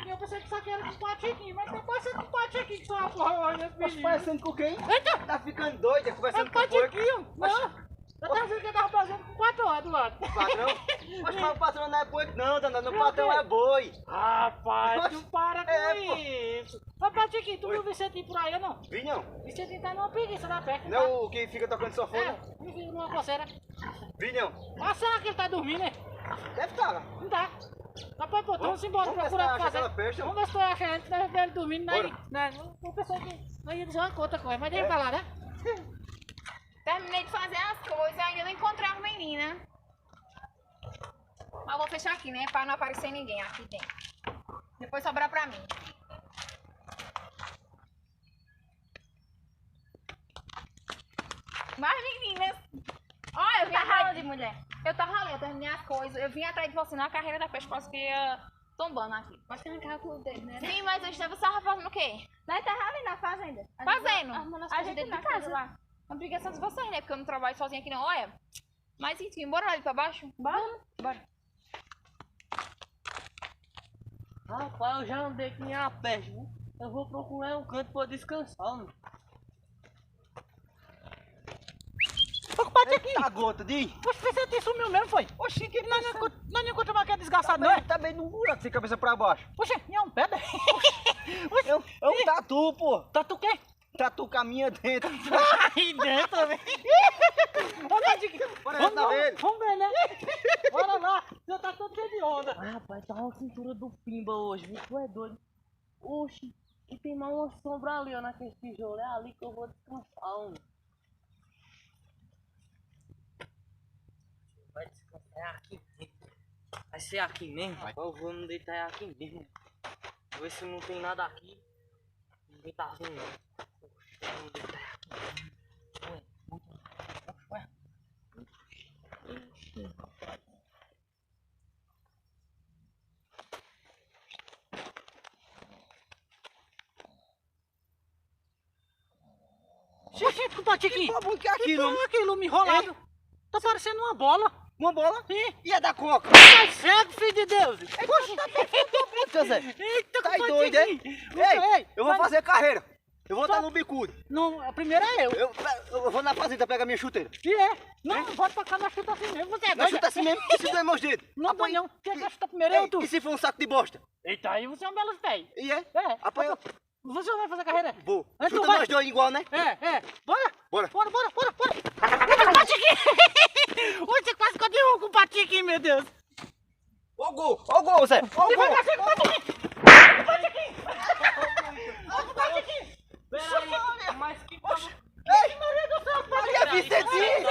Eu pensei que isso aqui era com patiquinho, mas tá parecendo com patiquinho que só porra hoje, né, Mas menino? parecendo com quem? Eita! Tá ficando doida, É conversando com com o porco. patiquinho! Não! Eu tava achando que eu tava fazendo com o patrão do lado. Patrão? Mas o patrão não é porco não, danado. O Meu patrão Deus. é boi. Rapaz, tu para com pô. isso! Ô, patiquinho, tu Oi. viu o Vicentinho por aí ou não? Vi não. Vicentinho tá numa preguiça da perna. Não é o que fica tocando sofone? É, me viu numa coceira. Vi não. Mas será que ele tá dormindo, né? Deve estar lá. Não tá. Rapaz, pô, vamos embora vamos ver se procurar nós o que fazer. achamos aquela peixe, Vamos ver se tu acha ele, nós vemos ele dormindo, Bora. né? O pessoal que nós ia dizer uma conta com ele, mas deixa pra lá, né? Terminei de fazer as coisas, ainda não encontrei a menina. Mas vou fechar aqui, né? Pra não aparecer ninguém aqui dentro. Depois sobrar pra mim. Mas meninas, olha, eu vim atrás de mulher. Eu tava ali, eu terminei as coisas. Eu vim atrás de você na carreira da peixe, quase que ia tombando aqui. Mas tem aquela clube dele, né? Sim, mas hoje você estava fazendo o quê? Nós tava ali na fazenda. Fazendo. Arrumando as A coisas gente dentro na de casa casa lá. Não preguiça de vocês, né? Porque eu não trabalho sozinha aqui não, olha. Mas enfim, bora ali pra baixo? Bora. Bora. Rapaz, eu já andei aqui em a peste, viu? Eu vou procurar um canto pra descansar, mano. Ô, patiquinho! Tá gota de... Poxa, o Vicentinho sumiu mesmo, foi? Oxi, que Nós não encontramos aquele desgraçado, não é? Tá bem num buraco sem cabeça pra baixo. Poxa, é um pedra? É um tatu, pô. Tatu o quê? Tatu caminha dentro. Aí dentro, velho. Ô, patiquinho, Bora lá ver. vamos ver, né? Bora lá, já tá todo cheio de onda. Ah, rapaz, tá uma cintura do Pimba hoje, viu? Tu é doido. Oxi, e tem mais uma sombra ali, ó, naquele tijolo. É ali que eu vou descansar, mano. Vai descansar aqui mesmo. Vai ser aqui mesmo, rapaz. Eu vou me deitar aqui mesmo. Vou ver se não tem nada aqui. Ninguém tá vendo, não. Oxi, eu vou deitar aqui mesmo. Ué, ué. Ixi, rapaz. Xixi, patiquinho. Como que é aquilo? Que aquilo me enrolado. Tá parecendo uma bola. Uma bola? Sim. E é da coca? Tá cego, filho de Deus. Poxa, Zé. Eita, Tá patiquinho. doido, hein? Ei, eu vou mas- fazer carreira. Eu vou estar no bicudo. Não, a primeira é eu. Eu vou na fazenda pegar minha chuteira. E é. Não, volta pra cá, nós chuta assim mesmo. Você é Nós doido. chuta assim mesmo, e se doer meus dedos. Não, Apanha. não. Quem é que chuta primeiro? Eu ou tu? E se for um saco de bosta? Eita, aí você é um belo velho. E é? É. Apanha. Você vai fazer carreira? Vou. Mas tu Chuta vai. nós dois igual, né? É. Bora. Bora. Bora. Eita, patiquinho. Ui, você quase ficou de um com o patiquinho, meu Deus. Ó o gol, Zé. Ó o gol. Devagarzinho, patiquinho. Peraí, mas que... Ei, Maria do céu, Maria Vicentinho.